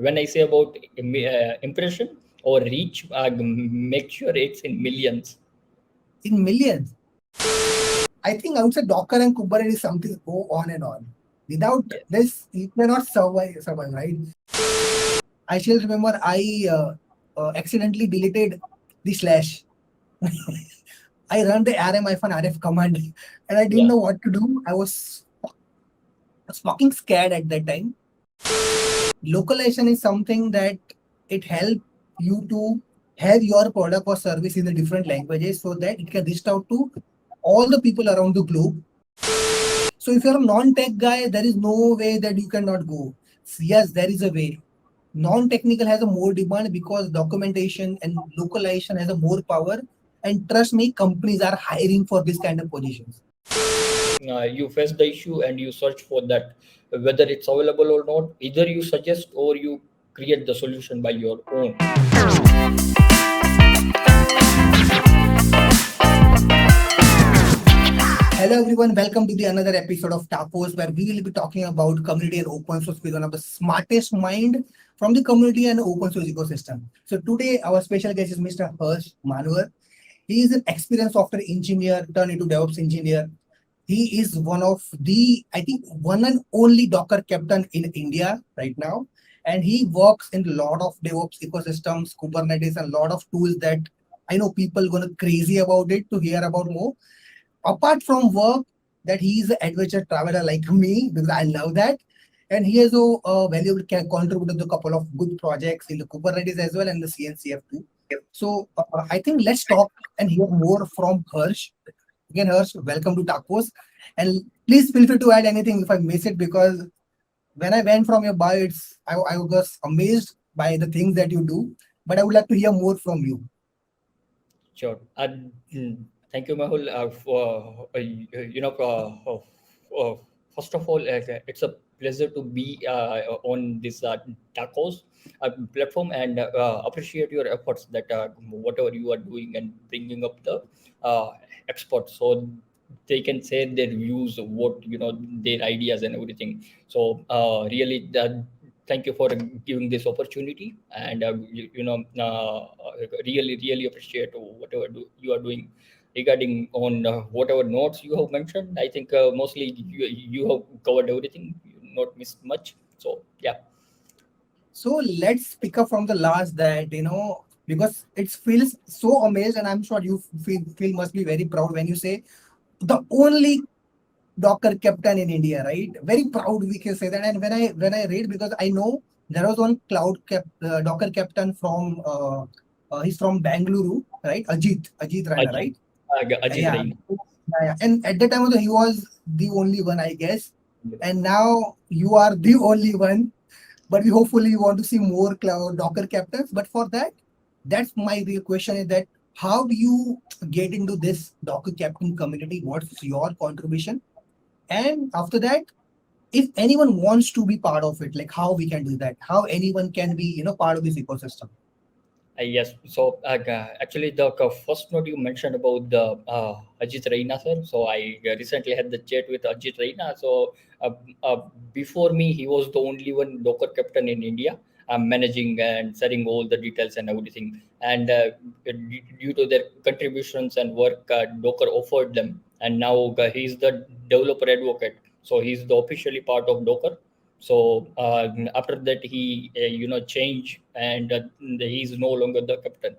when I say about impression or reach, make sure it's in millions. In millions. I think I would say Docker and Kubernetes something go on and on. Without Yes. this, you cannot survive, right? I still remember I accidentally deleted the slash. I run the rm-rf command and I didn't Yeah. know what to do. I was fucking scared at that time. Localization is something that it helps you to have your product or service in the different languages so that it can reach out to all the people around the globe. So if you're a non-tech guy, there is no way that you cannot go. Yes, there is a way. Non-technical has a more demand because documentation and localization has a more power. And trust me, companies are hiring for this kind of positions. You face the issue and you search for that, whether it's available or not. Either you suggest or you create the solution by your own. Hello everyone, welcome to the another episode of TACOS, where we will be talking about community and open source with one of the smartest mind from the community and open source ecosystem. So today our special guest is Mr. Harsh Manvar. He is an experienced software engineer turned into DevOps engineer. He is one of the, I think, one and only Docker captain in India right now. And he works in a lot of DevOps ecosystems, Kubernetes, and a lot of tools that I know people gonna crazy about it to hear about more. Apart from work, that he is an adventure traveler like me, because I love that. And he has a valuable contributed to a couple of good projects in the Kubernetes as well and the CNCF too. So I think let's talk and hear more from Harsh. Again, Harsh, welcome to Tacos. And please feel free to add anything if I miss it, because when I went from your bio, I was amazed by the things that you do. But I would like to hear more from you. Sure. Thank you, Mahul, for first of all, it's a pleasure to be on this tacos platform, and appreciate your efforts that whatever you are doing and bringing up the uh, experts so they can say their views, what their ideas and everything. So really, thank you for giving this opportunity, and really appreciate whatever you are doing regarding on whatever notes you have mentioned. I think mostly you have covered everything, you not missed much. So yeah. So let's pick up from the last that, because it feels so amazed, and I'm sure you feel must be very proud when you say the only Docker captain in India, right? Very proud we can say that. And when I read, because I know there was one Docker captain from he's from Bangalore, right? Ajit Rana, Ajit, right? Ajit Yeah. Rain. Yeah. And at that time also, he was the only one, I guess. And now you are the only one. But we hopefully want to see more cloud Docker captains. But for that, that's my real question is that how do you get into this Docker captain community? What's your contribution? And after that, if anyone wants to be part of it, like how we can do that, how anyone can be, part of this ecosystem. Yes. So actually, the first note you mentioned about the Ajit Raina, sir. So I recently had the chat with Ajit Raina. So uh, uh, before me, he was the only one Docker captain in India, managing and setting all the details and everything. And due to their contributions and work, Docker offered them, and now he's the developer advocate. So he's the officially part of Docker. So after that, he changed, and he's no longer the captain.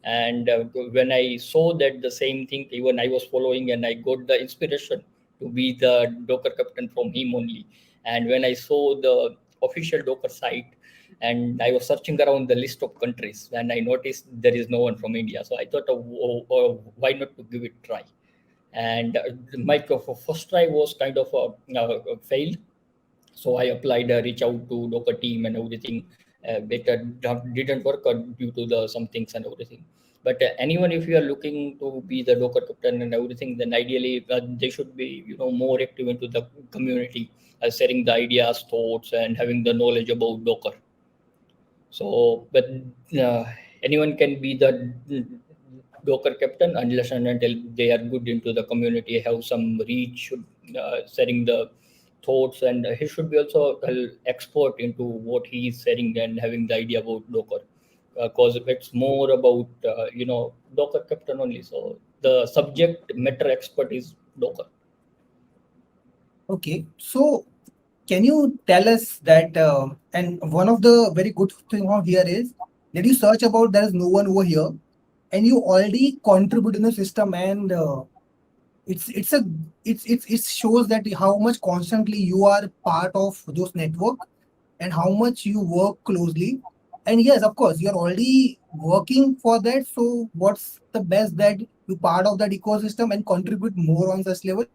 And when I saw that the same thing, even I was following, and I got the inspiration to be the Docker captain from him only. And when I saw the official Docker site, and I was searching around the list of countries, and I noticed there is no one from India. So I thought, why not to give it a try? And my first try was kind of failed. So I applied, reach out to Docker team and everything. But didn't work due to the some things and everything. But anyone, if you are looking to be the Docker captain and everything, then ideally they should be more active into the community, sharing the ideas, thoughts, and having the knowledge about Docker. So, but uh, anyone can be the Docker captain unless and until they are good into the community, have some reach, sharing the thoughts, and he should be also expert into what he is sharing and having the idea about Docker, because it's more about Docker Captain only. So the subject matter expert is Docker. Okay, so can you tell us that? And one of the very good thing out here is that you search about there is no one over here, and you already contribute in the system, and it's a it shows that how much constantly you are part of those network and how much you work closely. And yes, of course, you're already working for that. So what's the best that you part of that ecosystem and contribute more on this level,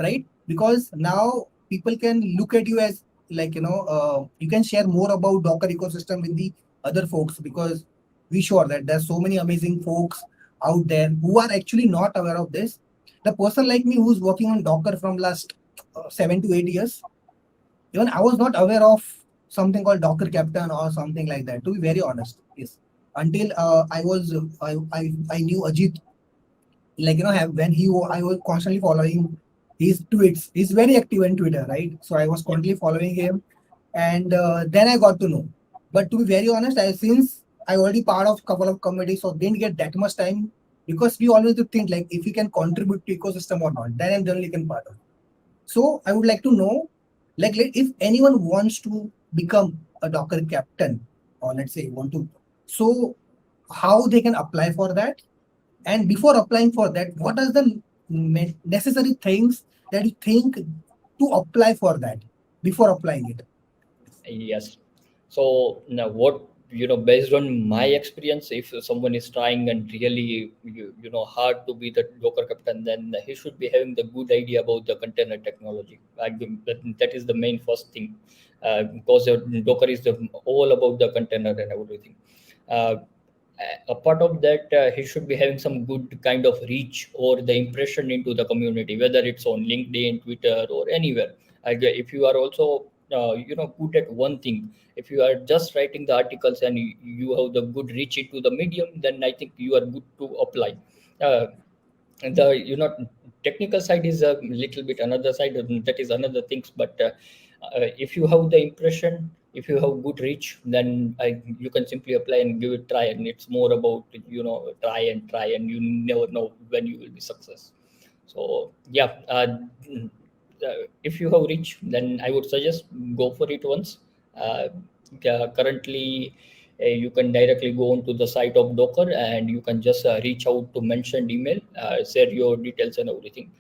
right? Because now people can look at you as like you can share more about Docker ecosystem with the other folks, because we sure that there's so many amazing folks out there who are actually not aware of this. The person like me who's working on Docker from last 7 to 8 years, even I was not aware of something called Docker Captain or something like that. To be very honest, yes. Until I knew Ajit, like have when I was constantly following his tweets. He's very active on Twitter, right? So I was Yeah. constantly following him, and then I got to know. But to be very honest, since I already part of couple of committees, so didn't get that much time, because we always do think like if we can contribute to ecosystem or not, then I'm generally can part of. So I would like to know, like if anyone wants to become a Docker captain, or let's say want to, so how they can apply for that, and before applying for that, what are the necessary things that you think to apply for that before applying it? Yes. So now what, based on my experience, if someone is trying and really hard to be the Docker captain, then he should be having the good idea about the container technology. Like that is the main first thing, because Docker is all about the container and everything. Uh, a part of that, he should be having some good kind of reach or the impression into the community, whether it's on LinkedIn, Twitter, or anywhere. If you are also good at one thing, if you are just writing the articles and you have the good reach into the medium, then I think you are good to apply. uh, and the technical side is a little bit another side, that is another things. But if you have the impression, if you have good reach, then you can simply apply and give it try, and it's more about try, and you never know when you will be success. So yeah, if you have reach, then I would suggest go for it once. uh, Currently, you can directly go onto the site of Docker, and you can just reach out to mentioned email, share your details and everything.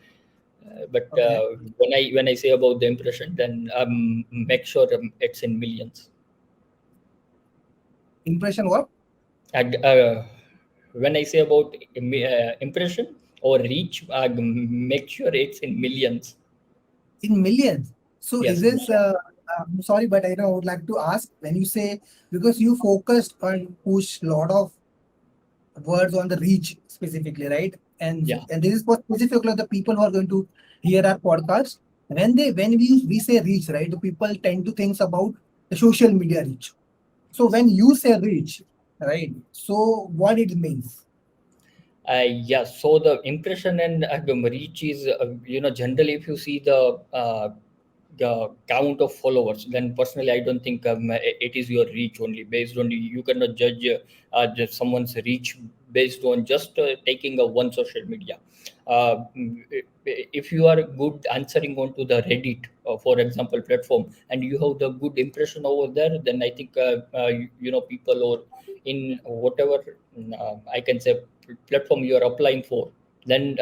But Okay. when I say about the impression, then make sure it's in millions. Impression what? And when I say about impression or reach, make sure it's in millions. In millions. So is Yes. this I'm sorry, but I would like to ask, when you say, because you focused on push lot of words on the reach specifically, right? Yeah. And this is for specifically the people who are going to hear our podcast. When we say reach, right, the people tend to think about the social media reach. So when you say reach, right, so what it means? Yeah, so the impression and reach is, generally, if you see the count of followers, then personally, I don't think it is your reach only. Based on, you cannot judge just someone's reach based on just taking a one social media. If you are good answering onto the Reddit, for example, platform, and you have the good impression over there, then I think people, or in whatever I can say platform you are applying for, then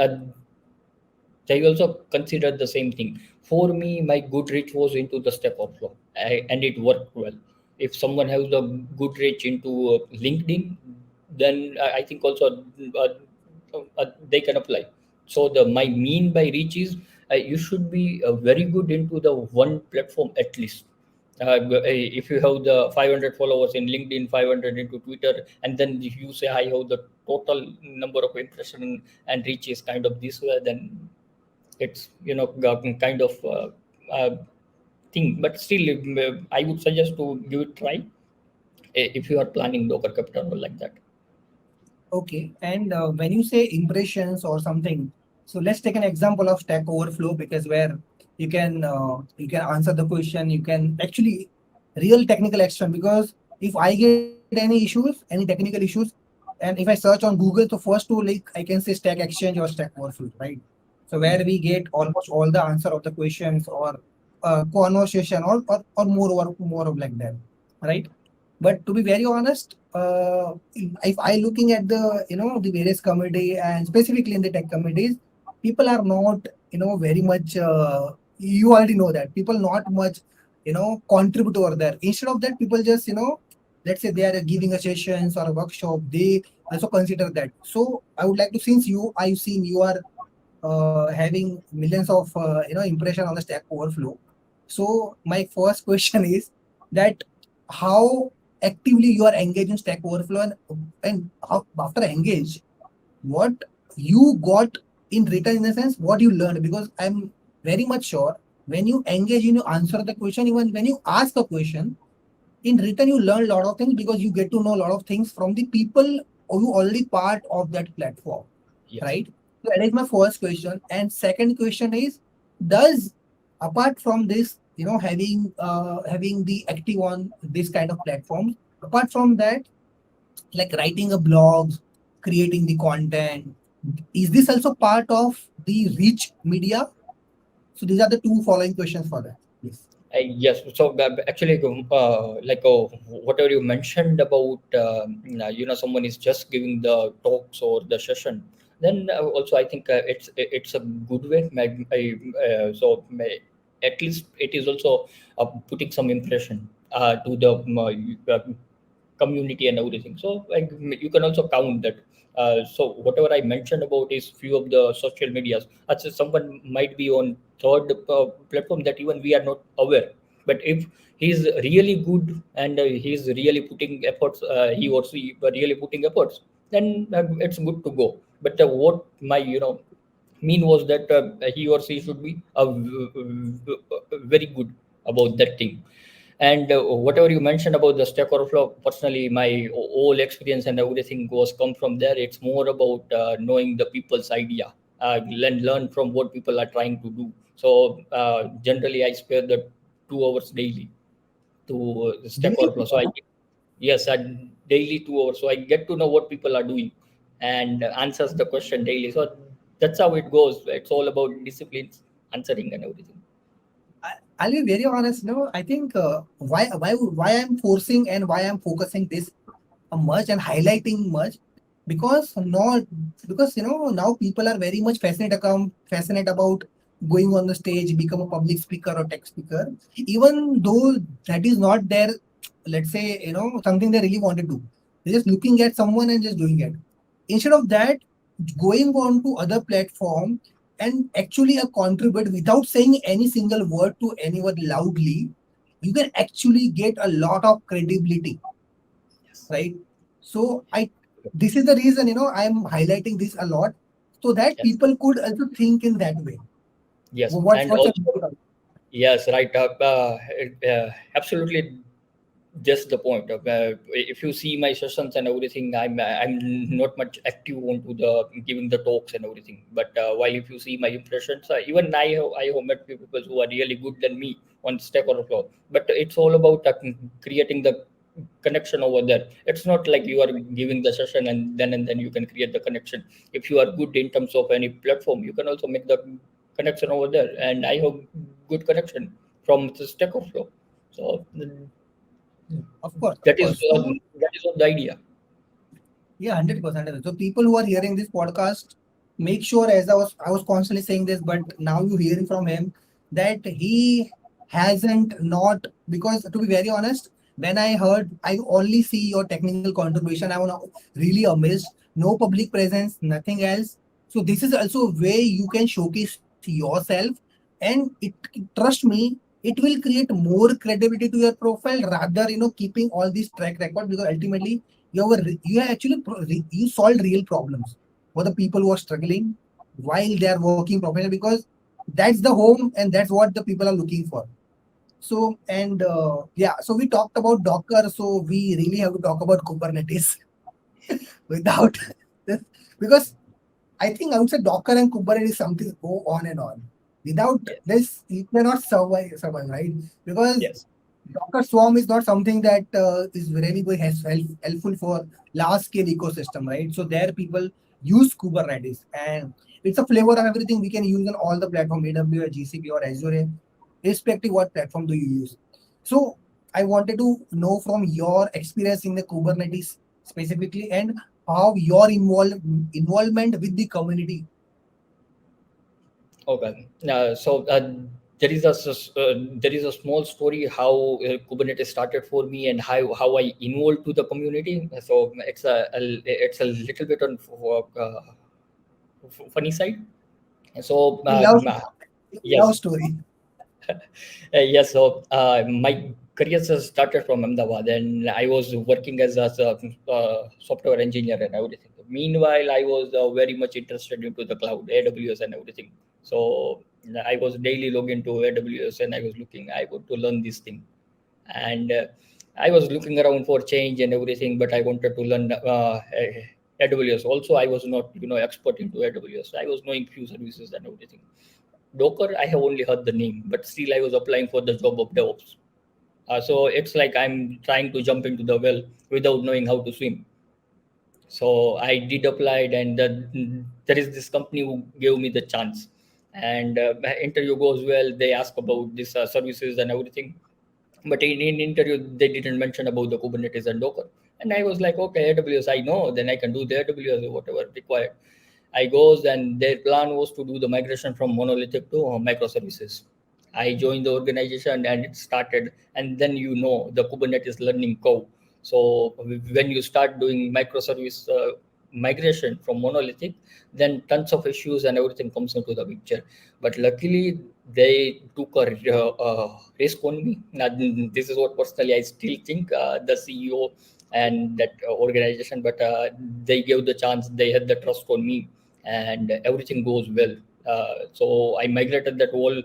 they also consider the same thing. For me, my good reach was into the Stack Overflow, and it worked well. If someone has the good reach into LinkedIn, then I think also they can apply. So the my mean by reach is, you should be very good into the one platform at least. If you have the 500 followers in LinkedIn, 500 into Twitter, and then if you say I have the total number of impression and reach is kind of this way, then it's kind of uh, thing. But still, I would suggest to give it try, if you are planning Docker Capital or like that. Okay. And when you say impressions or something, So let's take an example of Stack Overflow, because where you can answer the question, you can actually real technical action. Because if I get any issues, any technical issues, and if I search on Google, so first to like I can say Stack Exchange or Stack Overflow, right? So where we get almost all the answer of the questions, or conversation, or more of like that, right? But to be very honest, if I looking at the the various committee, and specifically in the tech committees, people are not very much. You already know that people not much contribute over there. Instead of that, people just let's say they are giving a sessions or a workshop. They also consider that. So I would like to, since I've seen you are having millions of impression on the Stack Overflow. So my first question is that how actively you are engaged in Stack Overflow, and how, after engage, what you got in return, in the sense what you learned. Because I'm very much sure when you engage in, you answer the question, even when you ask a question, in return you learn a lot of things, because you get to know a lot of things from the people who already part of that platform, Yes. right? So that is my first question. And second question is, does, apart from this, having the active on this kind of platforms, apart from that, like writing a blogs, creating the content, is this also part of the rich media? So these are the two following questions for that. Yes. Yes. So actually, like whatever you mentioned about, someone is just giving the talks or the session. Then also, I think it's a good way. At least it is also putting some impression to the community and everything. So like you can also count that. So whatever I mentioned about is few of the social medias. Actually, someone might be on third platform that even we are not aware. But if he's really good and he's really putting efforts, he or she were really putting efforts, then it's good to go. But what my mean was that he or she should be very good about that thing. And whatever you mentioned about the Stack Overflow, personally, my whole experience and everything goes come from there. It's more about knowing the people's idea, learn from what people are trying to do. So generally, I spare the 2 hours daily to Stack Daily, Overflow. So yes, daily 2 hours. So I get to know what people are doing and answers the question daily. So that's how it goes. It's all about disciplines, answering and everything. I'll be very honest. No, I think why I'm forcing and why I'm focusing this much and highlighting much, because not, because now people are very much fascinated about going on the stage, become a public speaker or tech speaker, even though that is not their, let's say, something they really want to do. They're just looking at someone and just doing it. Instead of that, going on to other platform and actually contribute without saying any single word to anyone loudly, you can actually get a lot of credibility, right? So this is the reason I'm highlighting this a lot, so that Yes, people could also think in that way. yes, and What's your also yes, right. Absolutely, just the point of if you see my sessions and everything, I'm not much active onto the giving the talks and everything. But while if you see my impressions, even I have met few people who are really good than me on Stack Overflow. But it's all about creating the connection over there. It's not like you are giving the session and then you can create the connection. If you are good in terms of any platform, you can also make the connection over there. And I have good connection from the Stack Overflow. So Of course, of that is course. So the idea. yeah, 100%. So people who are hearing this podcast, make sure, as I was constantly saying this, but now you're hearing from him that he hasn't not, because to be very honest, when I heard, I only see your technical contribution, I was really amazed. No public presence, nothing else. So this is also a way you can showcase yourself, and trust me, it will create more credibility to your profile, rather keeping all these track record, because ultimately you have actually you solved real problems for the people who are struggling while they are working professionally, because that's the home and that's what the people are looking for. So, and yeah, so we talked about Docker, so we really have to talk about Kubernetes without this, because I think I would say Docker and Kubernetes something go on and on. Without Yes. this, you cannot survive, right? Because Yes. Docker Swarm is not something that is really very helpful for large scale ecosystem, right? So there people use Kubernetes, and it's a flavor of everything we can use on all the platform, AWS, GCP, or Azure, irrespective what platform do you use. So I wanted to know from your experience in the Kubernetes specifically, and how your involvement with the community. Okay. There is a small story how Kubernetes started for me and how I involved to the community. So it's a little bit on funny side. So We love yes. story. Yes, so my career has started from Ahmedabad, and I was working as a software engineer and everything. Meanwhile, I was very much interested into the cloud, AWS, and everything. So I was daily logging to AWS, and I was looking. I want to learn this thing, and I was looking around for change and everything, but I wanted to learn AWS. Also, I was not expert into AWS. I was knowing few services and everything. Docker, I have only heard the name, but still I was applying for the job of DevOps. So it's like I'm trying to jump into the well without knowing how to swim. So I did apply, and there is this company who gave me the chance. And my interview goes well. They ask about these services and everything, but in interview they didn't mention about the Kubernetes and Docker. And I was like, okay, AWS, I know, then I can do the AWS or whatever required. I goes, and their plan was to do the migration from monolithic to microservices. I joined the organization and it started, and then the Kubernetes learning curve. So when you start doing microservice migration from monolithic, then tons of issues and everything comes into the picture. But luckily, they took a risk on me. Now, this is what personally I still think the CEO and that organization, but they gave the chance, they had the trust on me, and everything goes well. So I migrated that whole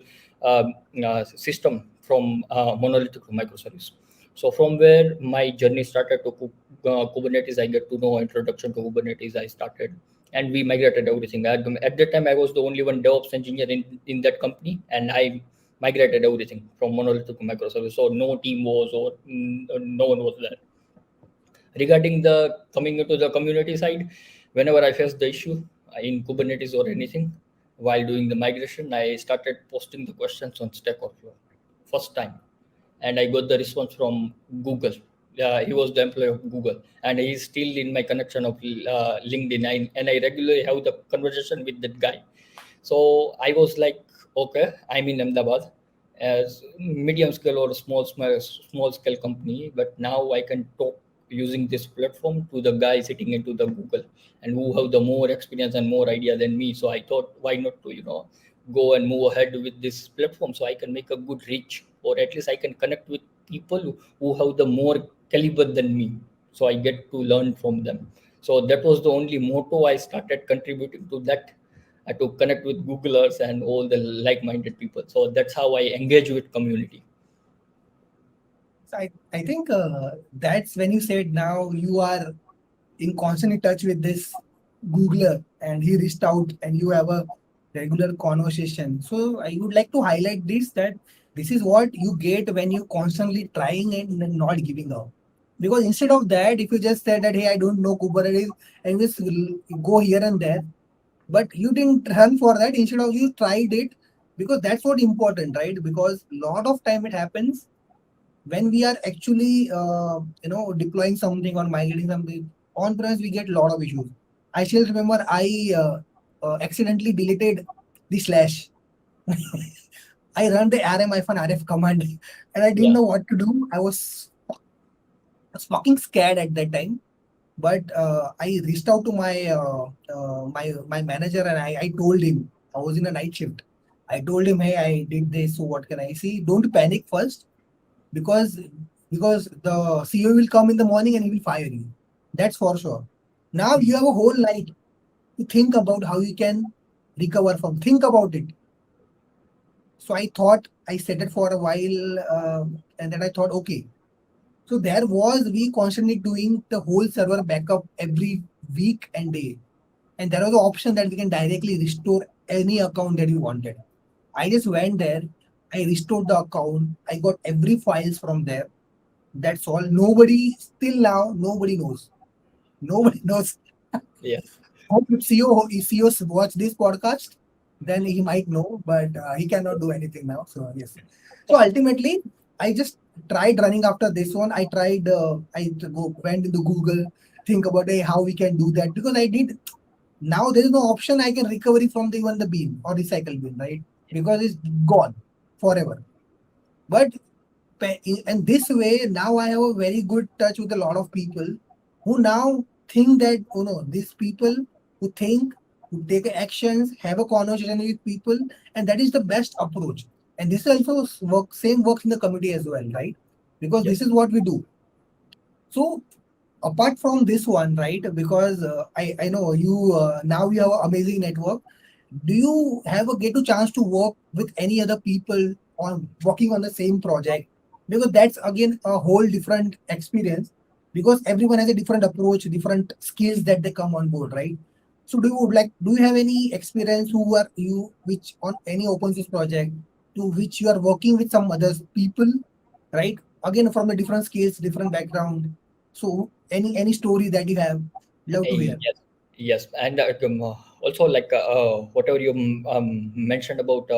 system from monolithic to microservice. So from where my journey started to Kubernetes, I get to know introduction to Kubernetes. I started, and we migrated everything. At that time, I was the only one DevOps engineer in that company, and I migrated everything from monolithic to microservice. So no team was, or no one was there. Regarding the coming into the community side, whenever I face the issue in Kubernetes or anything while doing the migration, I started posting the questions on Stack Overflow first time, and I got the response from Google. He was the employee of Google, and he's still in my connection of LinkedIn. And I regularly have the conversation with that guy. So I was like, okay, I'm in Ahmedabad as medium scale or small scale company, but now I can talk using this platform to the guy sitting into the Google and who have the more experience and more idea than me. So I thought, why not to go and move ahead with this platform so I can make a good reach, or at least I can connect with people who have the more caliber than me. So I get to learn from them. So that was the only motto I started contributing to that, to connect with Googlers and all the like-minded people. So that's how I engage with community. So I think that's when you said now you are in constant touch with this Googler, and he reached out and you have a regular conversation. So I would like to highlight this, that this is what you get when you constantly trying and then not giving up. Because instead of that, if you just said that, hey, I don't know Kubernetes, and just go here and there, but you didn't run for that. Instead of you tried it, because that's what important, right? Because lot of time it happens when we are actually deploying something or migrating something on premise, we get a lot of issues. I still remember I accidentally deleted the slash. I run the rm-rf command and I didn't Yeah. know what to do. I was fucking scared at that time. But I reached out to my manager, and I told him I was in a night shift. I told him, hey, I did this. So what can I see? Don't panic first, because the CEO will come in the morning and he will fire you. That's for sure. Now you have a whole night to think about how you can recover from. Think about it. So I thought, I said it for a while, and then I thought, okay. So there was we constantly doing the whole server backup every week and day. and there was an option that we can directly restore any account that you wanted. I just went there, I restored the account, I got every files from there. That's all. Nobody still now, nobody knows. Nobody knows. Yes. Hope if CEO watch this podcast, then he might know, but he cannot do anything now. So yes. So ultimately, I just tried running after this one. I tried. Went into Google, think about how we can do that because I did. Now there is no option I can recovery from the even the bin or recycle bin, right? Because it's gone forever. But in this way, now I have a very good touch with a lot of people who now think that, these people who think, who take actions, have a conversation with people, and that is the best approach. And this also same works in the community as well, right? Because this Yes. is what we do. So apart from this one, right? Because I know you now you have an amazing network. Do you have a get a chance to work with any other people on working on the same project? Because that's again a whole different experience because everyone has a different approach, different skills that they come on board, right? So do you have any experience who are you which on any open source project to which you are working with some other people, right? Again from a different skills, different background. So any story that you have, love to hear. Yes, yes, and also like whatever you mentioned about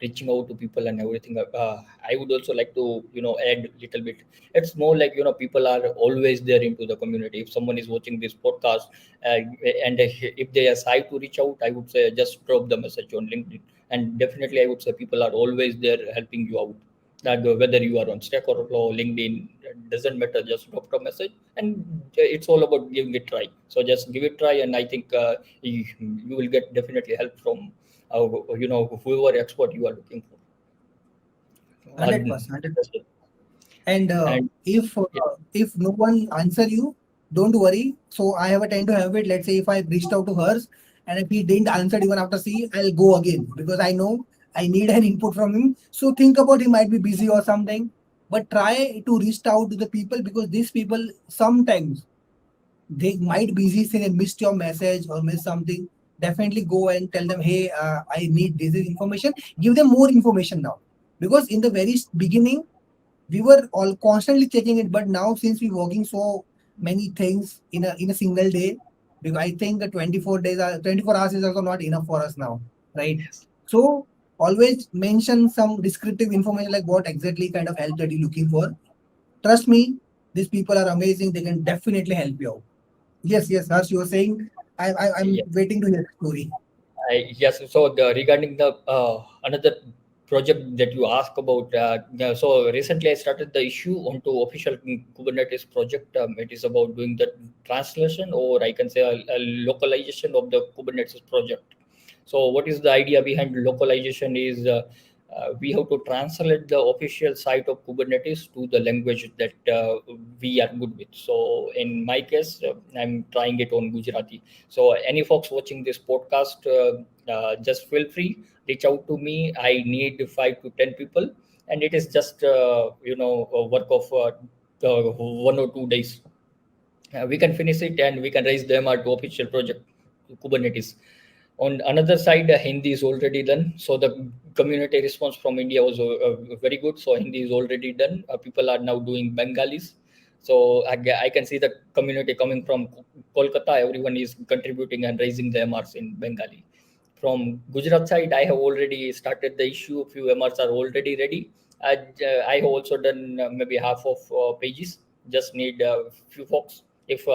reaching out to people and everything. I would also like to add a little bit. It's more like people are always there into the community. If someone is watching this podcast uh, and if they are shy to reach out, I would say just drop the message on LinkedIn. And definitely, I would say people are always there helping you out. That whether you are on Stack Overflow, LinkedIn, doesn't matter. Just drop a message, and it's all about giving it a try. So just give it a try, and I think you will get definitely help from whoever expert you are looking for. 100%. That's it. And And yeah, if no one answer you, don't worry. So I have a tend to have it. Let's say if I reached out to hers and if he didn't answer even after C, I'll go again because I know I need an input from him. So think about he might be busy or something, but try to reach out to the people because these people sometimes they might busy say they missed your message or missed something. Definitely go and tell them, hey, I need this information. Give them more information now because in the very beginning we were all constantly checking it, but now since we're working so many things in a single day, because I think the 24 hours is also not enough for us now, right? So always mention some descriptive information like what exactly kind of help that you're looking for. Trust me, these people are amazing. They can definitely help you out. Yes, yes, Harsh, you were saying. I'm yeah. waiting to hear the story. Yes. So regarding the another project that you asked about, so recently I started the issue onto official Kubernetes project. It is about doing the translation, or I can say a localization of the Kubernetes project. So what is the idea behind localization is we have to translate the official site of Kubernetes to the language that we are good with. So in my case, I'm trying it on Gujarati. So any folks watching this podcast, just feel free, reach out to me. I need 5 to 10 people, and it is just a work of 1 or 2 days. We can finish it and we can raise them to official project Kubernetes. On another side, Hindi is already done. So the community response from India was very good. So Hindi is already done. People are now doing Bengalis. So I can see the community coming from Kolkata. Everyone is contributing and raising the MRs in Bengali. From Gujarat side, I have already started the issue. A few MRs are already ready. I have also done maybe half of pages. Just need a few folks. If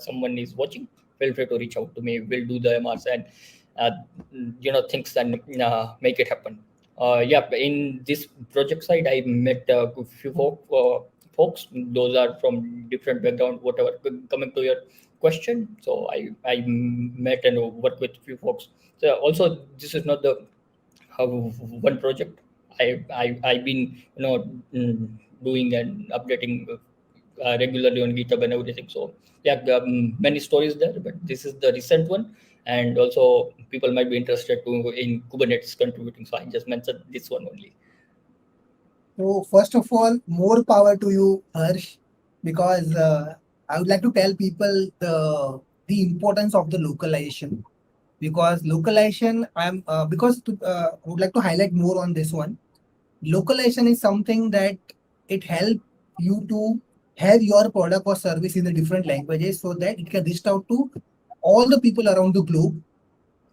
someone is watching, feel free to reach out to me. We'll do the MRs and uh, things and make it happen. Yeah, in this project side, I met a few folks. Those are from different background. Whatever coming to your question, so I met and worked with few folks. So also, this is not the one project. I've been mm, doing and updating regularly on GitHub and everything. So yeah, many stories there, but this is the recent one, and also people might be interested to in Kubernetes contributing. So I just mentioned this one only. So first of all, more power to you, Harsh, because I would like to tell people the the importance of the localization, because localization, I would like to highlight more on this one. Localization is something that it helps you to have your product or service in the different languages so that it can reach out to all the people around the globe,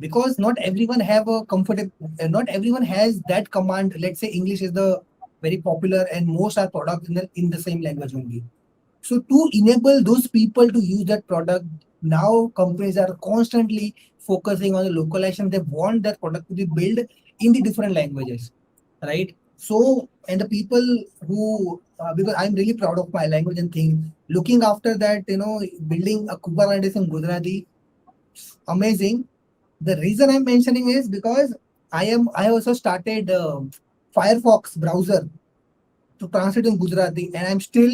because not everyone have a comfortable, not everyone has that command. Let's say English is the very popular and most are products in the same language only. So to enable those people to use that product, now companies are constantly focusing on the localization. They want that product to be built in the different languages, right? So, and the people who, because I'm really proud of my language and thing, looking after that, building a Kubernetes in Gujarati, amazing. The reason I'm mentioning is because I also started Firefox browser to translate in Gujarati, and I'm still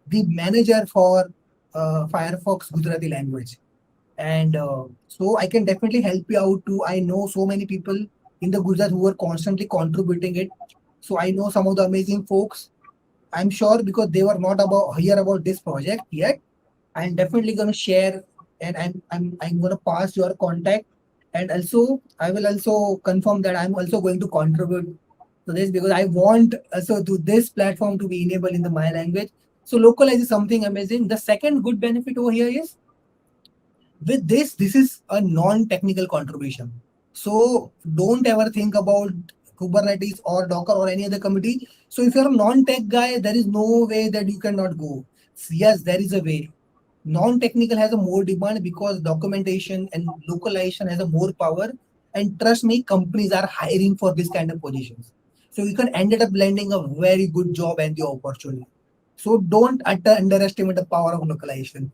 the manager for Firefox Gujarati language. And so I can definitely help you out too. I know so many people in the Gujarat who are constantly contributing it. So I know some of the amazing folks. I'm sure because they were not about hear about this project yet. I'm definitely gonna share, and I'm gonna pass your contact, and also I will also confirm that I'm also going to contribute to this because I want also to this platform to be enabled in the my language. So localize is something amazing. The second good benefit over here is with this is a non-technical contribution. So don't ever think about Kubernetes or Docker or any other committee. So if you're a non-tech guy, there is no way that you cannot go. Yes, there is a way. Non-technical has a more demand because documentation and localization has a more power. And trust me, companies are hiring for this kind of positions. So you can end up landing a very good job and the opportunity. So don't underestimate the power of localization.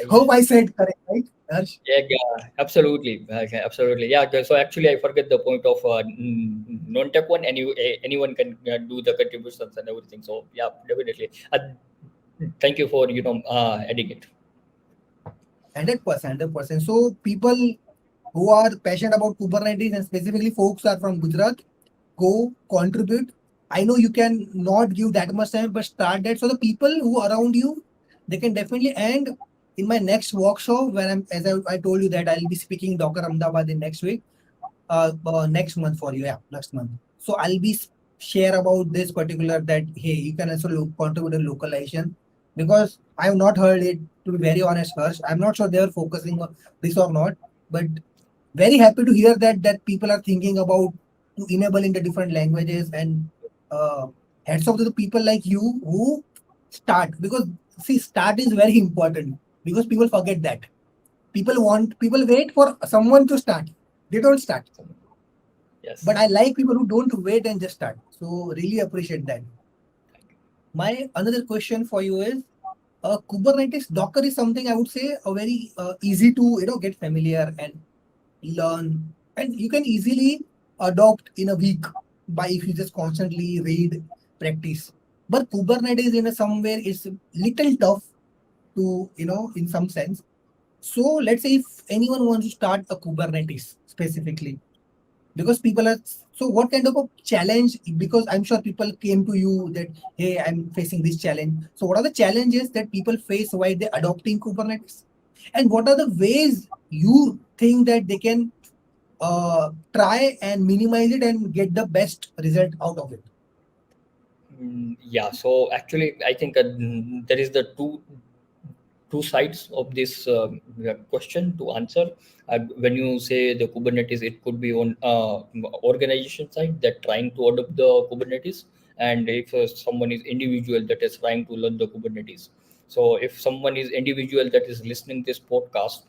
Hope Localization. I said correct, right, Harsh? Yeah, absolutely. Okay, absolutely. Yeah. So actually, I forget the point of non-tech one. Anyone can do the contributions and everything. So yeah, definitely. Thank you for adding it. 100%, 100%. So people who are passionate about Kubernetes and specifically folks are from Gujarat, go contribute. I know you can not give that much time, but start that. So the people who are around you, they can definitely. And in my next workshop, when as I told you that I'll be speaking Docker Ahmedabad in next week, next month for you, yeah, next month. So I'll be share about this particular that hey, you can also contribute to localization, because I have not heard it, to be very honest. First, I'm not sure they are focusing on this or not, but very happy to hear that people are thinking about to enable in the different languages. And uh, hats off to the people like you who start, because see, start is very important, because people forget that. People wait for someone to start, they don't start. But Yes. I like people who don't wait and just start. So really appreciate that. My another question for you is Kubernetes Docker is something I would say a very easy to get familiar and learn, and you can easily adopt in a week by if you just constantly read, practice. But Kubernetes in a somewhere is little tough to in some sense. So let's say if anyone wants to start a Kubernetes specifically, because people are, so what kind of a challenge, because I'm sure people came to you that hey, I'm facing this challenge. So what are the challenges that people face while they're adopting Kubernetes, and what are the ways you think that they can try and minimize it and get the best result out of it? Yeah. So actually, I think there is the two sides of this question to answer. When you say the Kubernetes, it could be on organization side that trying to adopt the Kubernetes, and if someone is individual that is trying to learn the Kubernetes. So if someone is individual that is listening this podcast,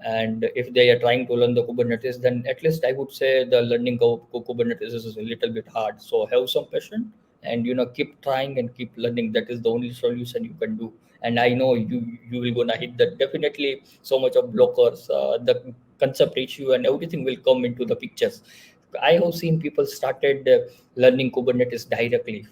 and if they are trying to learn the Kubernetes, then at least I would say the learning of Kubernetes is a little bit hard. So have some passion and keep trying and keep learning. That is the only solution you can do. And I know you will gonna hit that definitely so much of blockers, the concept issue and everything will come into the pictures. I have seen people started learning Kubernetes directly.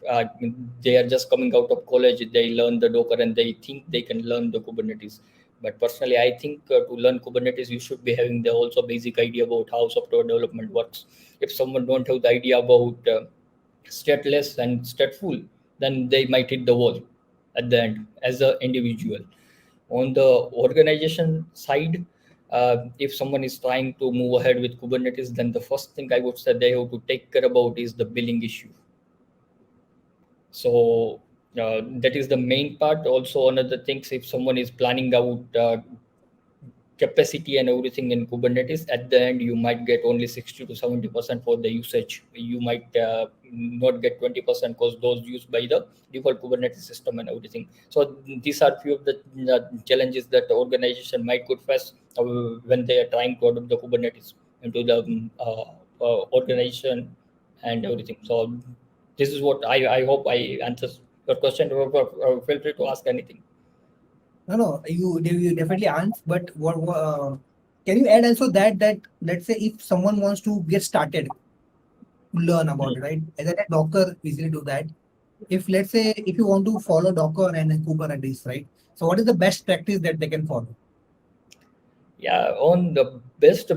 They are just coming out of college, they learn the Docker and they think they can learn the Kubernetes. But personally, I think to learn Kubernetes, you should be having the also basic idea about how software development works. If someone don't have the idea about stateless and stateful, then they might hit the wall at the end as an individual. On the organization side, if someone is trying to move ahead with Kubernetes, then the first thing I would say they have to take care about is the billing issue. So that is the main part. Also, another things, if someone is planning out capacity and everything in Kubernetes, at the end you might get only 60 to 70% for the usage. You might not get 20% because those used by the default Kubernetes system and everything. So these are few of the challenges that the organization might could face when they are trying to adopt the Kubernetes into the organization and everything. So this is what I hope I answers your question. Feel free to ask anything. No, you definitely answer. But can you add also that let's say if someone wants to get started to learn about it, right? As a Docker easily do that. If let's say if you want to follow Docker and Kubernetes, right? So what is the best practice that they can follow? Yeah, on the best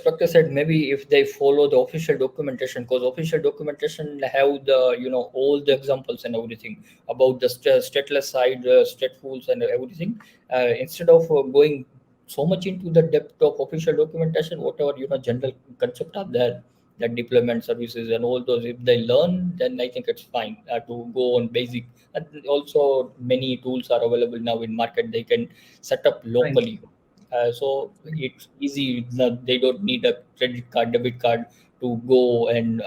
practice side, maybe if they follow the official documentation, because official documentation have the all the examples and everything about the stateless side, stateful and everything. Instead of going so much into the depth of official documentation, whatever general concept are there, that deployment services and all those, if they learn, then I think it's fine to go on basic. And also many tools are available now in market, they can set up Right, locally. So it's easy. They don't need a credit card, debit card to go and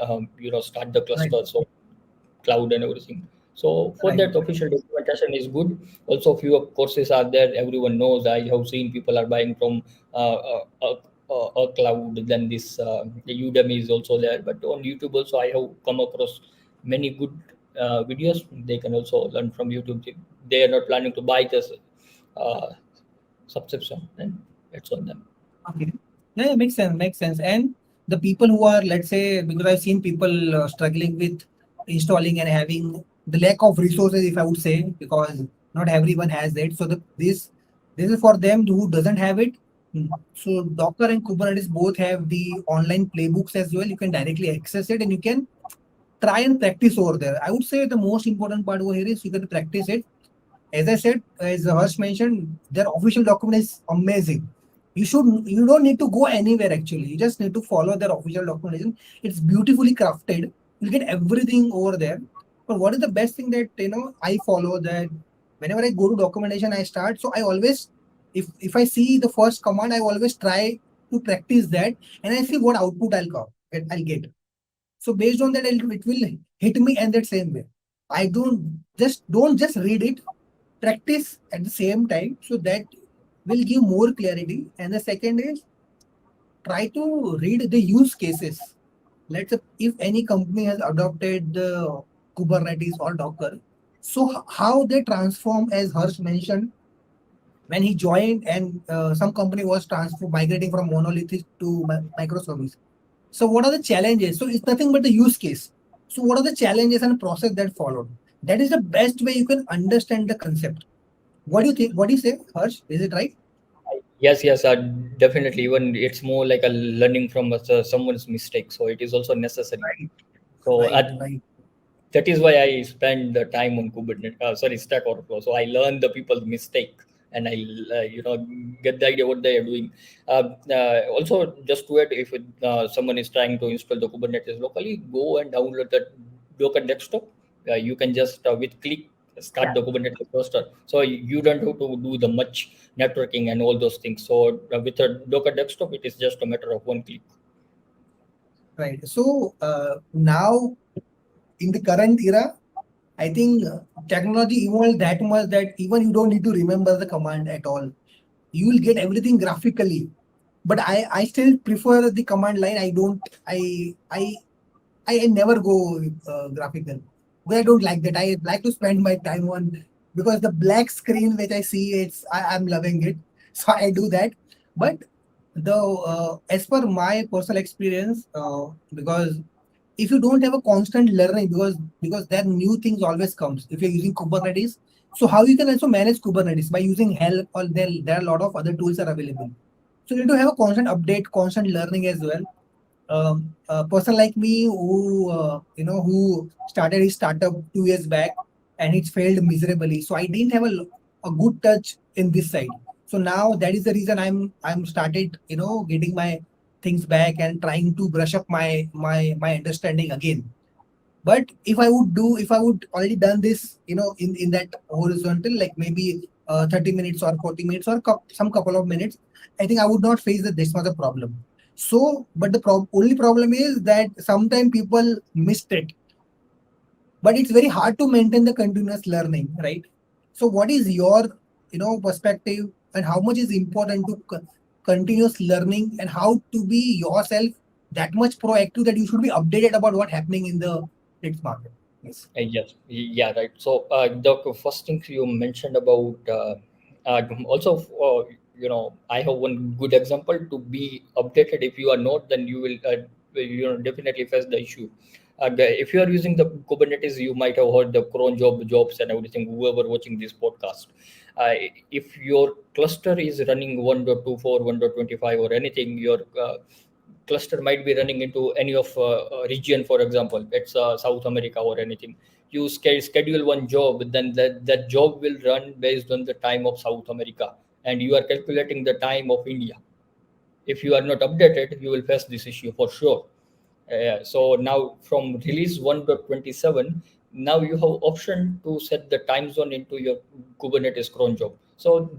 start the right, cluster. So cloud and everything. So for right, that, official documentation is good. Also, few of courses are there. Everyone knows. I have seen people are buying from a cloud. Then this the Udemy is also there. But on YouTube also, I have come across many good videos. They can also learn from YouTube. They are not planning to buy this uh, subscription, and it's on them. okay. Yeah, makes sense, makes sense. And the people who are, let's say, because I've seen people struggling with installing and having the lack of resources, if I would say, because not everyone has that. So this is for them who doesn't have it. So Docker and Kubernetes both have the online playbooks as well. You can directly access it and you can try and practice over there. I would say the most important part over here is you can practice it. As I said, as Harsh mentioned, their official document is amazing. You don't need to go anywhere actually. You just need to follow their official documentation. It's beautifully crafted. You'll get everything over there. But what is the best thing that I follow that whenever I go to documentation, I start. So I always, if I see the first command, I always try to practice that and I see what output I'll get. So based on that, it will hit me in that same way. I don't just read it, practice at the same time, so that will give more clarity. And the second is try to read the use cases. Let's say if any company has adopted the Kubernetes or Docker, so how they transform, as Harsh mentioned, when he joined, and some company was transfer migrating from monolithic to microservice. So what are the challenges? So it's nothing but the use case. So what are the challenges and process that followed? That is the best way you can understand the concept. What do you think? What do you say, Harsh? Is it right? Yes, yes, definitely. Even it's more like a learning from someone's mistake, so it is also necessary. Right, So right, right. that is why I spend the time on Kubernetes. Sorry, Stack Overflow. So I learn the people's mistake, and I get the idea what they are doing. Also, just to add, if someone is trying to install the Kubernetes locally, go and download the Docker desktop. You can just with click start Yeah, the Kubernetes cluster. So you don't have to do the much networking and all those things. So with a Docker desktop, it is just a matter of one click. right. So now in the current era, I think technology evolved that much that even you don't need to remember the command at all. You will get everything graphically. But I still prefer the command line. I don't I never go graphical. But I don't like that. I like to spend my time on, because the black screen which I see, I'm loving it. So I do that. But the as per my personal experience, because if you don't have a constant learning, because there new things always comes if you're using Kubernetes. So how you can also manage Kubernetes by using help, or there are a lot of other tools are available. So you need to have a constant update, constant learning as well. A person like me who who started his startup 2 years back and it failed miserably. So I didn't have a good touch in this side. So now that is the reason I'm started, getting my things back and trying to brush up my understanding again. But if I would already done this, in that horizontal, like maybe 30 minutes or 40 minutes or some couple of minutes, I think I would not face this much of problem. So, but the only problem is that sometimes people missed it, but it's very hard to maintain the continuous learning, right? So what is your, perspective, and how much is important to continuous learning, and how to be yourself that much proactive that you should be updated about what happening in the next market? Yes. Yes, yeah, right. So the first thing you mentioned about also, I have one good example to be updated. If you are not, then you will, definitely face the issue. If you are using the Kubernetes, you might have heard the cron jobs and everything. Whoever watching this podcast, if your cluster is running 1.24, 1.25, or anything, your cluster might be running into any of region. For example, it's South America or anything. You schedule one job, then that job will run based on the time of South America, and you are calculating the time of India. If you are not updated, you will face this issue for sure. So now from release 1.27, now you have option to set the time zone into your Kubernetes cron job. So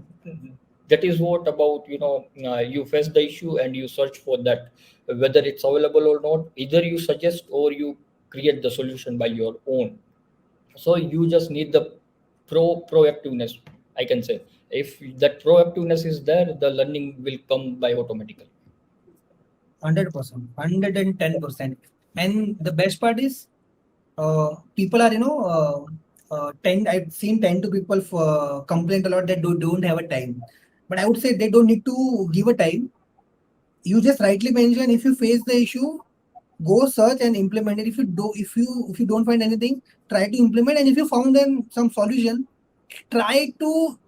that is what about, you face the issue and you search for that, whether it's available or not. Either you suggest or you create the solution by your own. So you just need the proactiveness, I can say. If that proactiveness is there, the learning will come by automatically. 100%, 110%. And the best part is, people are, I've seen 10 to people for complain a lot that don't have a time. But I would say they don't need to give a time. You just rightly mentioned, if you face the issue, go search and implement it. If you don't find anything, try to implement. And if you found then some solution, try to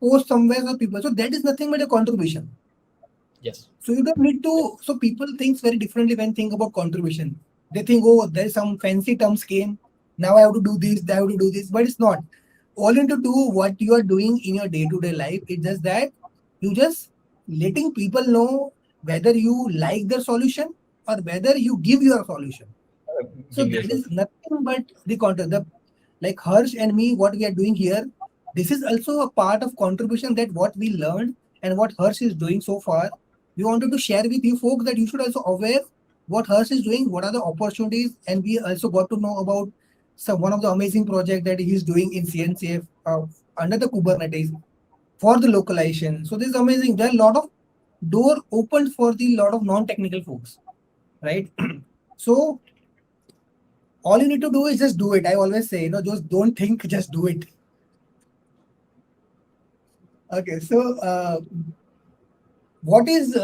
post somewhere for people. So that is nothing but a contribution. Yes. So you don't need to. So people thinks very differently when think about contribution. They think, oh, there's some fancy terms came. Now I have to do this. I have to do this. But it's not. All into do what you are doing in your day-to-day life. It's just that you just letting people know whether you like their solution or whether you give your solution. So Give that yourself. is nothing but the content. Like Harsh and me, what we are doing here, this is also a part of contribution that what we learned and what Harsh is doing so far. We wanted to share with you folks that you should also aware what Harsh is doing, what are the opportunities, and we also got to know about one of the amazing project that he's doing in CNCF under the Kubernetes for the localization. So this is amazing. There are a lot of door opened for the lot of non-technical folks, right? So all you need to do is just do it. I always say, just don't think, just do it. Okay, so what is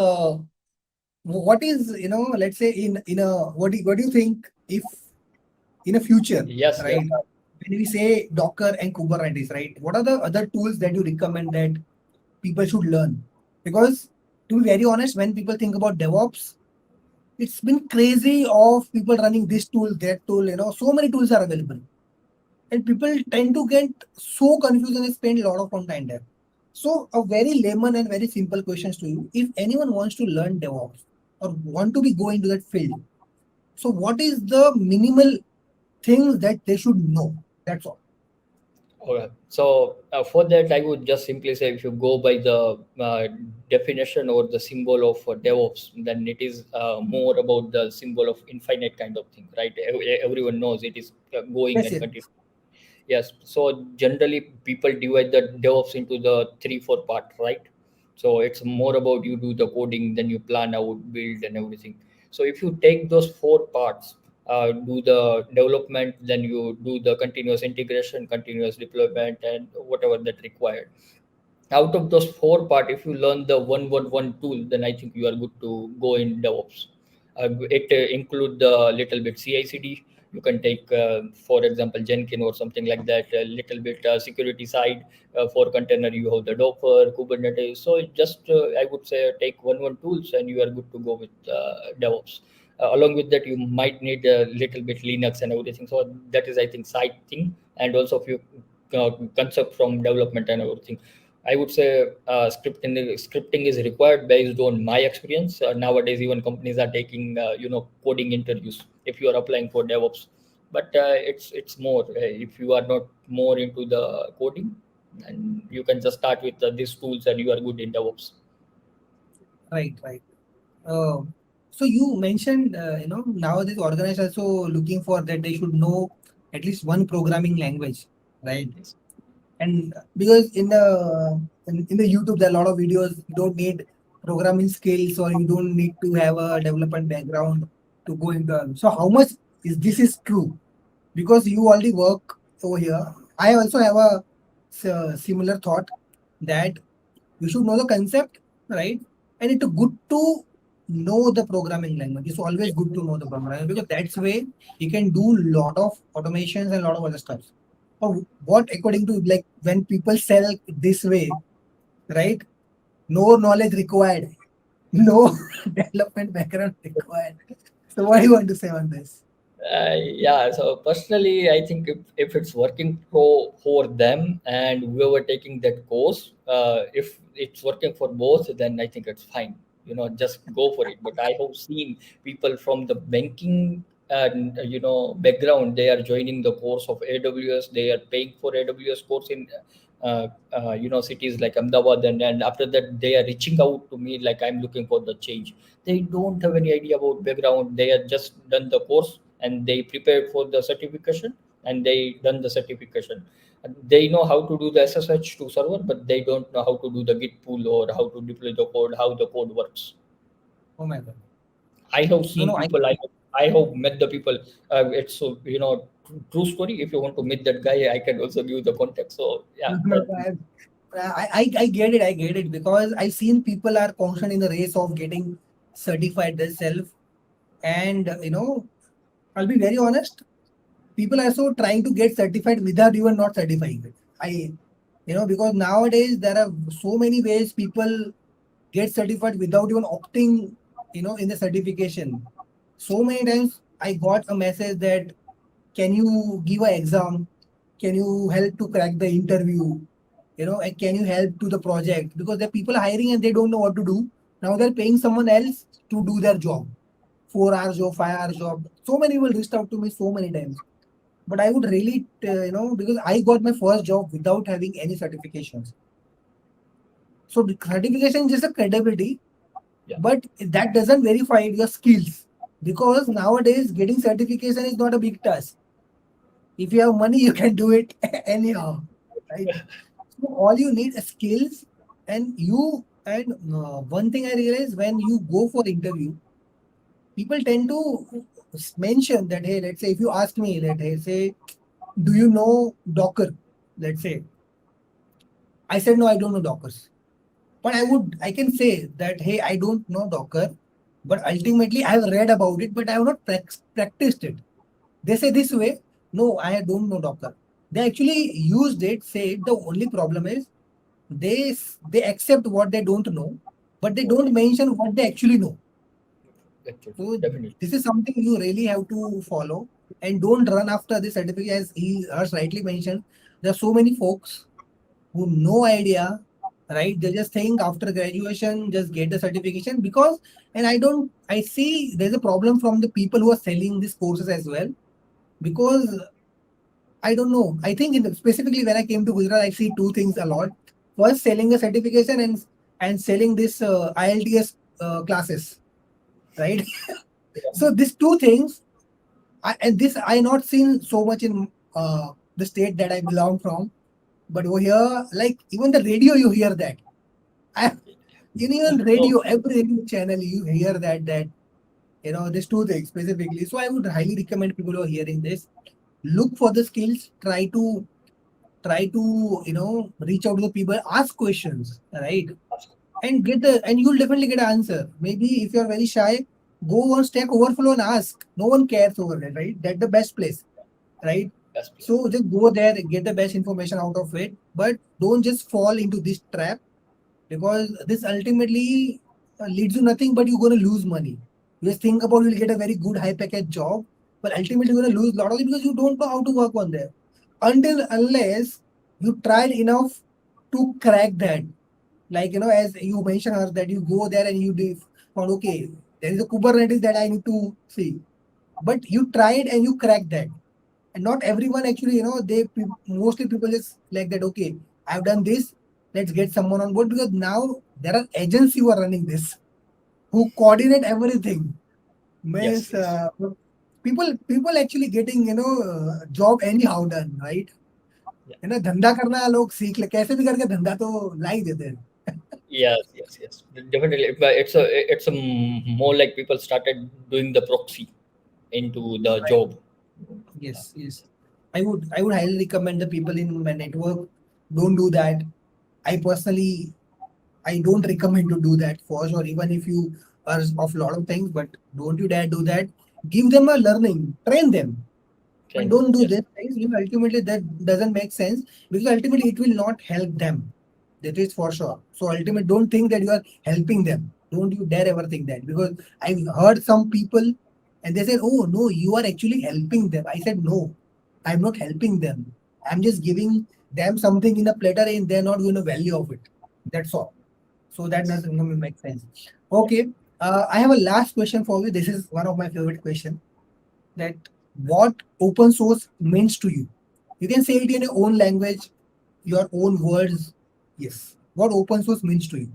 let's say in a what do you think if in a future, Yes, yes. right? When we say Docker and Kubernetes, right? What are the other tools that you recommend that people should learn? Because to be very honest, when people think about DevOps, it's been crazy of people running this tool, that tool. So many tools are available. And people tend to get so confused and spend a lot of time there. So a very layman and very simple questions to you. If anyone wants to learn DevOps or want to be go into that field, so what is the minimal things that they should know? That's all. Okay. So for that, I would just simply say, if you go by the definition or the symbol of DevOps, then it is more about the symbol of infinite kind of thing, right? Everyone knows it is going Yes, and yes. continuing. Yes. So generally, people divide the DevOps into the 3, 4 part, right? So it's more about you do the coding, then you plan out, build, and everything. So if you take those 4 parts, do the development, then you do the continuous integration, continuous deployment, and whatever that required. Out of those 4 part, if you learn the one tool, then I think you are good to go in DevOps. It include the little bit CI/CD. You can take, for example, Jenkins or something like that. A little bit security side, for container. You have the Docker, Kubernetes. So just I would say take one tools and you are good to go with DevOps. Along with that, you might need a little bit Linux and everything. So that is, I think, side thing, and also a few concept from development and everything. I would say scripting is required based on my experience. Nowadays, even companies are taking coding interviews if you are applying for DevOps. But it's more if you are not more into the coding, and you can just start with these tools and you are good in DevOps. Right, right. Uh, so you mentioned, nowadays organizations also looking for that they should know at least one programming language, right? Yes. And because in the YouTube there are a lot of videos, you don't need programming skills or you don't need to have a development background to go into. So how much is true? Because you already work over here. I also have a similar thought that you should know the concept, right? And it's good to know the programming language. It's always good to know the programming language because that's way you can do lot of automations and a lot of other stuff. So what according to like when people sell this way, right? No knowledge required, no development background required. So what do you want to say on this? Yeah, so personally, I think if it's working for them and whoever taking that course, if it's working for both, then I think it's fine. Just go for it. But I have seen people from the banking and background, they are joining the course of AWS. They are paying for AWS course in cities like Ahmedabad, and after that they are reaching out to me like I'm looking for the change. They don't have any idea about background. They have just done the course and they prepared for the certification and they done the certification. And they know how to do the SSH to server, but they don't know how to do the Git pull or how to deploy the code, how the code works. Oh my god. I have No, seen no, people. I have met the people. It's so true story. If you want to meet that guy, I can also give the context. So yeah, I get it. I get it because I've seen people are constant in the race of getting certified themselves. And I'll be very honest, people are also trying to get certified without even not certifying it. Because nowadays there are so many ways people get certified without even opting, in the certification. So many times I got a message that can you give an exam? Can you help to crack the interview? And can you help to the project? Because the people are hiring and they don't know what to do. Now they're paying someone else to do their job. 4 hours job, 5 hours job. So many people reached out to me so many times. But I would really, because I got my first job without having any certifications. So the certification is just a credibility, yeah, but that doesn't verify your skills. Because nowadays getting certification is not a big task. If you have money, you can do it anyhow, right? So all you need is skills, and one thing I realized when you go for interview, people tend to mention that hey, let's say if you ask me that hey, say, do you know Docker? Let's say I said no, I don't know Dockers, but I can say that hey, I don't know Docker, but ultimately I have read about it, but I have not practiced it. They say this way, no, I don't know Docker. They actually used it, said the only problem is they accept what they don't know, but they don't mention what they actually know. actually, So definitely. this is something you really have to follow and don't run after this certificate. As he has rightly mentioned, there are so many folks who no idea, right? They just think after graduation, just get the certification because, and I see there's a problem from the people who are selling these courses as well because I don't know. I think specifically when I came to Gujarat, I see two things a lot. First, selling a certification and selling this IELTS classes, right? So these two things, and this I not seen so much in the state that I belong from, but over here, like even the radio, you hear that. I, in even So radio, every radio channel, you hear that these two things specifically. So I would highly recommend people who are hearing this look for the skills, try to reach out to the people, ask questions, right? And you'll definitely get an answer. Maybe if you're very shy, go on Stack Overflow and ask. No one cares over there, right? That's the best place, right? that's place. So just go there and get the best information out of it. But don't just fall into this trap because this ultimately leads to nothing but you're going to lose money. You just think about you'll get a very good high package job, but ultimately you're going to lose a lot of it because you don't know how to work on there. Unless you tried enough to crack that. Like, as you mentioned, Harsh, that you go there and you found, okay, there is a Kubernetes that I need to see. But you tried and you cracked that. And not everyone actually, mostly people just like that, okay, I've done this, let's get someone on board, because now there are agents who are running this, who coordinate everything. Yes, Means yes. people actually getting, job anyhow done, right? Yeah. धंधा करना लोग सीख ले, कैसे भी करके धंधा तो ला ही देते हैं. Yes, yes, yes. Definitely. But it's a more like people started doing the proxy into the Right. job. Yes, yes. I would highly recommend the people in my network, don't do that. I personally, I don't recommend to do that for sure, even if you are of a lot of things, but don't you dare do that. Give them a learning, train them, but Can don't do yes, this things. Ultimately, that doesn't make sense, because ultimately it will not help them. That is for sure. So ultimately, don't think that you are helping them. Don't you dare ever think that, because I've heard some people and they said, "Oh no, you are actually helping them." I said, "No, I'm not helping them. I'm just giving them something in a platter, and they're not going to value of it. That's all." So that yes. doesn't make sense. Okay. I have a last question for you. This is one of my favorite questions. That what open source means to you. You can say it in your own language, your own words. Yes. What open source means to you.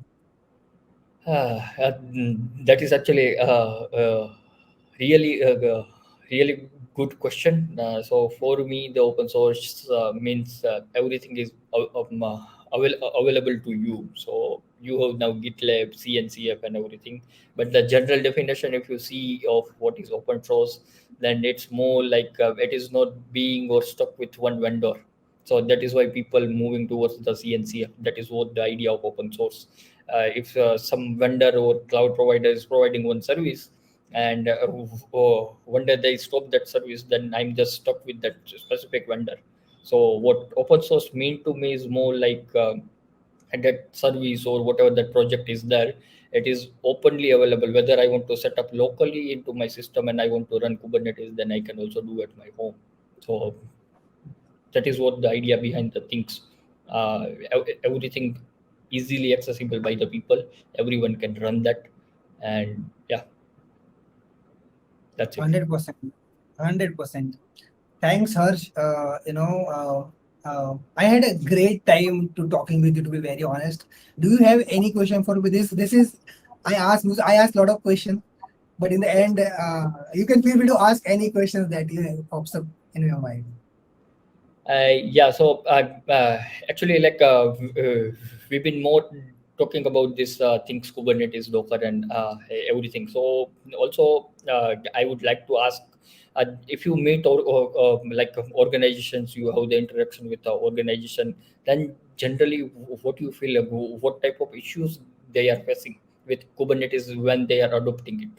That is actually really really good question. So for me, the open source means everything is available to you. So you have now GitLab, CNCF, and everything. But the general definition, if you see of what is open source, then it's more like it is not being or stuck with one vendor. So that is why people moving towards the CNCF. That is what the idea of open source. If some vendor or cloud provider is providing one service, and one day they stop that service, then I'm just stuck with that specific vendor. So what open source mean to me is more like that service or whatever that project is there, it is openly available. Whether I want to set up locally into my system and I want to run Kubernetes, then I can also do at my home. So that is what the idea behind the things. Everything easily accessible by the people, everyone can run that. And yeah, that's it. 100%. 100%. Thanks, Harsh. I had a great time to talking with you, to be very honest. Do you have any question for me? This is I asked a lot of questions, but in the Yes. end, you can feel free to ask any questions that you pops up in your mind. Yeah, so actually, like we've been more talking about this things, Kubernetes, Docker, and everything. So also, I would like to ask if you meet or like organizations, you have the interaction with the organization, then generally, what you feel, what type of issues they are facing with Kubernetes when they are adopting it,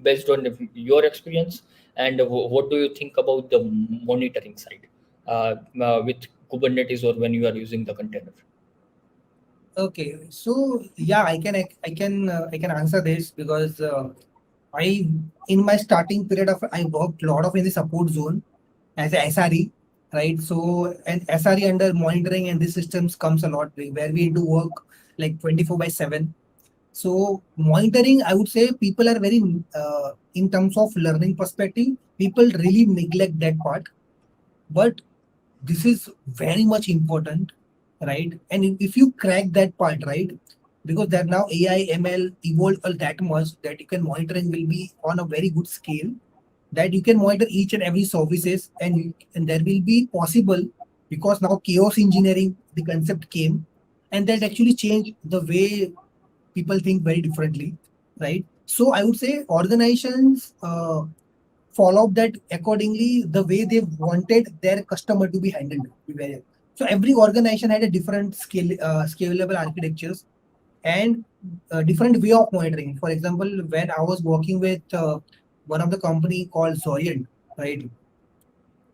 based on your experience, and what do you think about the monitoring side? With Kubernetes or when you are using the container. Okay, so yeah, I can answer this because I in my starting period of I worked a lot of in the support zone as a SRE, right? So and SRE under monitoring and these systems comes a lot where we do work like 24/7. So monitoring, I would say people are very in terms of learning perspective, people really neglect that part. But this is very much important, right? And if you crack that part, right? Because that now AI, ML evolved that much that you can monitoring will be on a very good scale, that you can monitor each and every services, and there will be possible, because now chaos engineering the concept came, and that actually changed the way people think very differently, right? So I would say organizations follow up that accordingly the way they wanted their customer to be handled. So every organization had a different scalable architectures and a different way of monitoring. For example, when I was working with one of the company called Zorient, right?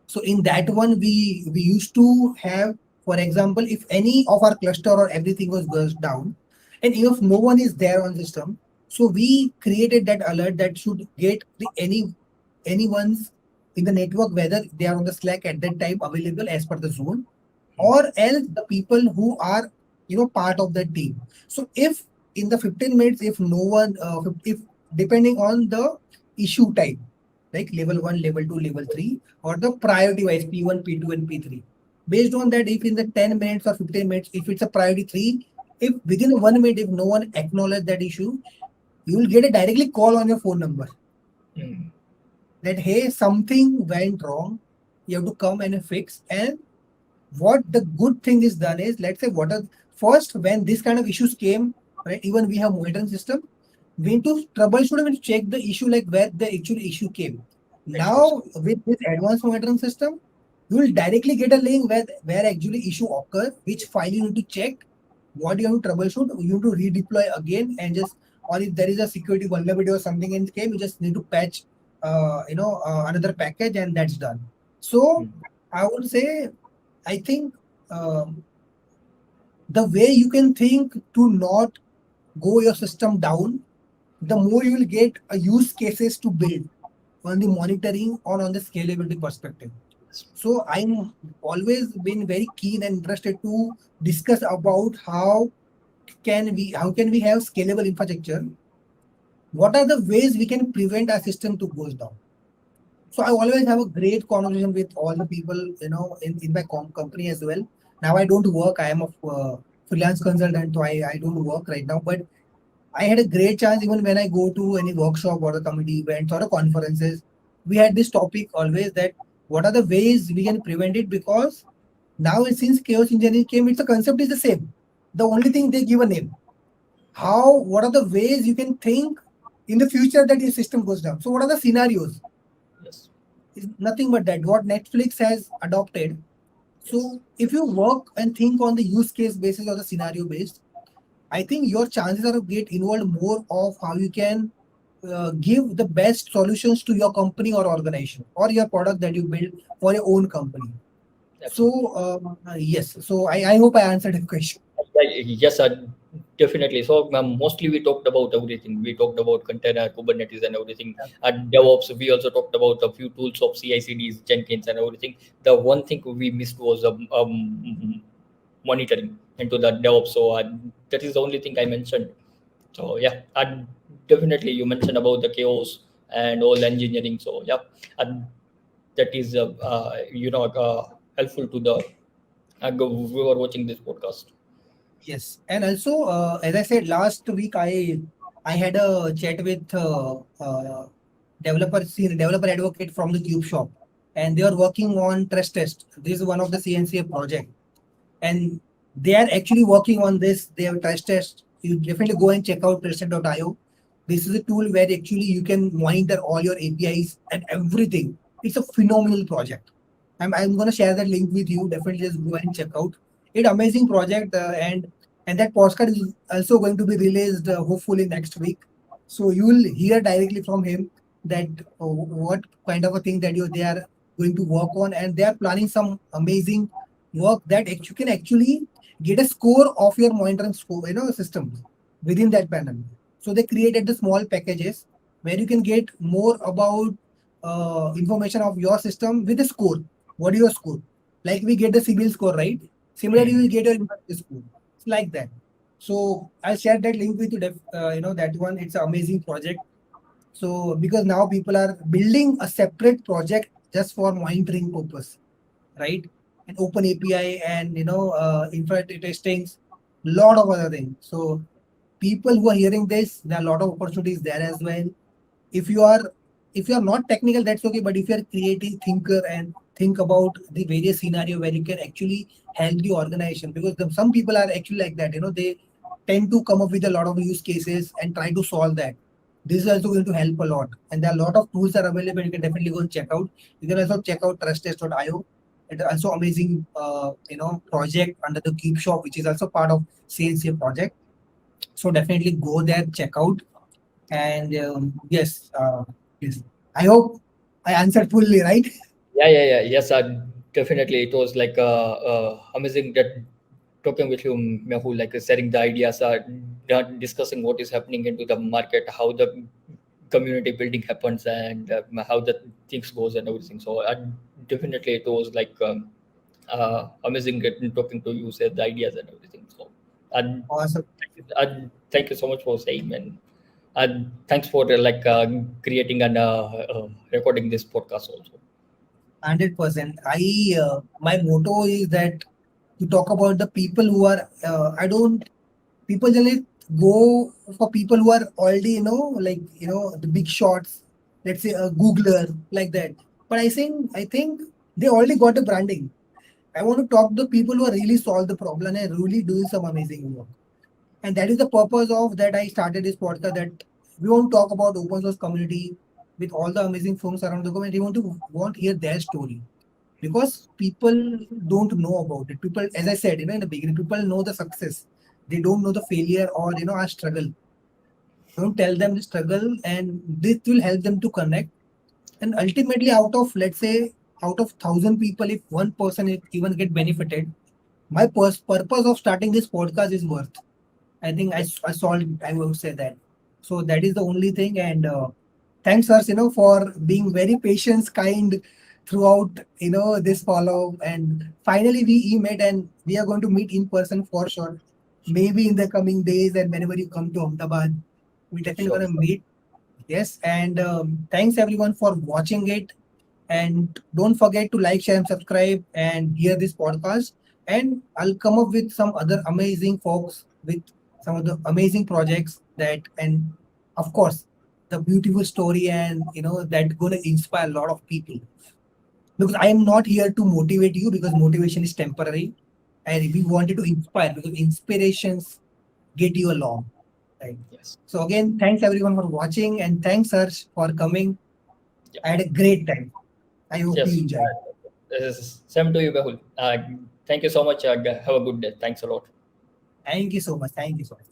So in that one, we used to have, for example, if any of our cluster or everything goes down, and if no one is there on system, so we created that alert that should get anyone's in the network, whether they are on the Slack at that time available as per the zone, or else the people who are part of that team. So if in the 15 minutes, if no one, if depending on the issue type, like level 1, level 2, level 3, or the priority wise P1, P2, and P3. Based on that, if in the 10 minutes or 15 minutes, if it's a priority 3, if within 1 minute, if no one acknowledge that issue, you will get a directly call on your phone number Mm. that hey, something went wrong. You have to come and fix. And what the good thing is done is, let's say, what are first when this kind of issues came, right? Even we have monitoring system, we need to troubleshoot and check the issue, like where the actual issue came. Excellent. Now with this advanced monitoring system, you will directly get a link where actually issue occur, which file you need to check, what you have to troubleshoot, you have to redeploy again, and just, or if there is a security vulnerability or something in the game, you just need to patch another package, and that's done. So Mm. I would say, I think um, the way you can think to not go your system down, the more you will get a use cases to build on the monitoring or on the scalability perspective. So I'm always been very keen and interested to discuss about how can we have scalable infrastructure. What are the ways we can prevent our system to go down? So I always have a great conversation with all the people, in my company as well. Now I don't work. I am a freelance consultant, so I don't work right now. But I had a great chance even when I go to any workshop or the community events or the conferences. We had this topic always that what are the ways we can prevent it, because now since chaos engineering came, it's the concept is the same. The only thing they give a name. What are the ways you can think in the future that your system goes down? So what are the scenarios? Yes. It's nothing but that what Netflix has adopted. Yes. So if you work and think on the use case basis or the scenario based, I think your chances are to get involved more of how you can give the best solutions to your company or organization or your product that you build for your own company. Absolutely. So yes, so I hope I answered the question. Yes, definitely. So mostly we talked about everything. We talked about container, Kubernetes, and everything. At DevOps, we also talked about a few tools of CI/CDs, Jenkins, and everything. The one thing we missed was monitoring into the DevOps. So that is the only thing I mentioned. So yeah, and definitely you mentioned about the chaos and all engineering. So yeah, and that is helpful to the who are watching this podcast. Yes, and also as I said last week, I had a chat with senior developer advocate from the Cube Shop, and they are working on trust test. This is one of the CNCA project, and they are actually working on this. They have trust test. You definitely go and check out trusted.io. This is a tool where actually you can monitor all your APIs and everything. It's a phenomenal project. I'm gonna share that link with you. Definitely just go and check out. It's amazing project, and that postcard is also going to be released hopefully next week. So you will hear directly from him that what kind of a thing that they are going to work on, and they are planning some amazing work that you can actually get a score of your monitoring score, system within that panel. So they created the small packages where you can get more about information of your system with a score. What is your score? Like we get the CIBIL score, right? Similarly, you will Hmm. get your impact score. It's like that. So I'll share that link with you. That one. It's an amazing project. So because now people are building a separate project just for monitoring purpose, right? And open API and infra testings, lot of other things. So people who are hearing this, there are a lot of opportunities there as well. If you are not technical, that's okay. But if you are creative thinker and think about the various scenario where you can actually help the organization, because some people are actually like that. They tend to come up with a lot of use cases and try to solve that. This is also going to help a lot. And there are a lot of tools are available. You can definitely go and check out. You can also check out trusttest.io. It's also amazing, project under the Keep Shop, which is also part of CNCA project. So definitely go there, check out. And yes, yes. I hope I answered fully, right? Yeah. Yes, definitely. It was like amazing that talking with you, Mehul, like sharing the ideas, discussing what is happening into the market, how the community building happens, and how the things goes and everything. So definitely it was like amazing getting talking to you, share the ideas and everything. So, and Awesome. thank you so much for saying, and thanks for creating and recording this podcast also. 100%. My motto is that to talk about the people who are, I don't, people generally go for people who are already, like, the big shots, let's say a Googler, like that. But I think they already got the branding. I want to talk to the people who are really solve the problem and really doing some amazing work. And that is the purpose of that I started this podcast, that we want to talk about open source community with all the amazing firms around the community. We want to hear their story because people don't know about it. People, as I said, in the beginning, people know the success. They don't know the failure or our struggle. Don't tell them the struggle, and this will help them to connect. And ultimately, out of, let's say, out of 1,000 people, if one person even get benefited, my purpose of starting this podcast is worth. I think I solved. I would say that. So that is the only thing. And thanks, Harsh, for being very patient, kind throughout, this follow. And finally, we met, and we are going to meet in person for sure. Maybe in the coming days, and whenever you come to Ahmedabad, we definitely Sure, gonna meet. Yes, and thanks everyone for watching it. And don't forget to like, share, and subscribe, and hear this podcast. And I'll come up with some other amazing folks with some of the amazing projects that, and of course, the beautiful story, and that gonna inspire a lot of people. Because I am not here to motivate you, because motivation is temporary, and we wanted to inspire, because inspirations get you along. Right. yes, So again, thanks everyone for watching, and thanks Harsh for coming. yeah, I had a great time. I hope you yes. enjoyed. Same to you, Bahul. Thank you so much. Have a good day. Thanks a lot. Thank you so much. Thank you so much.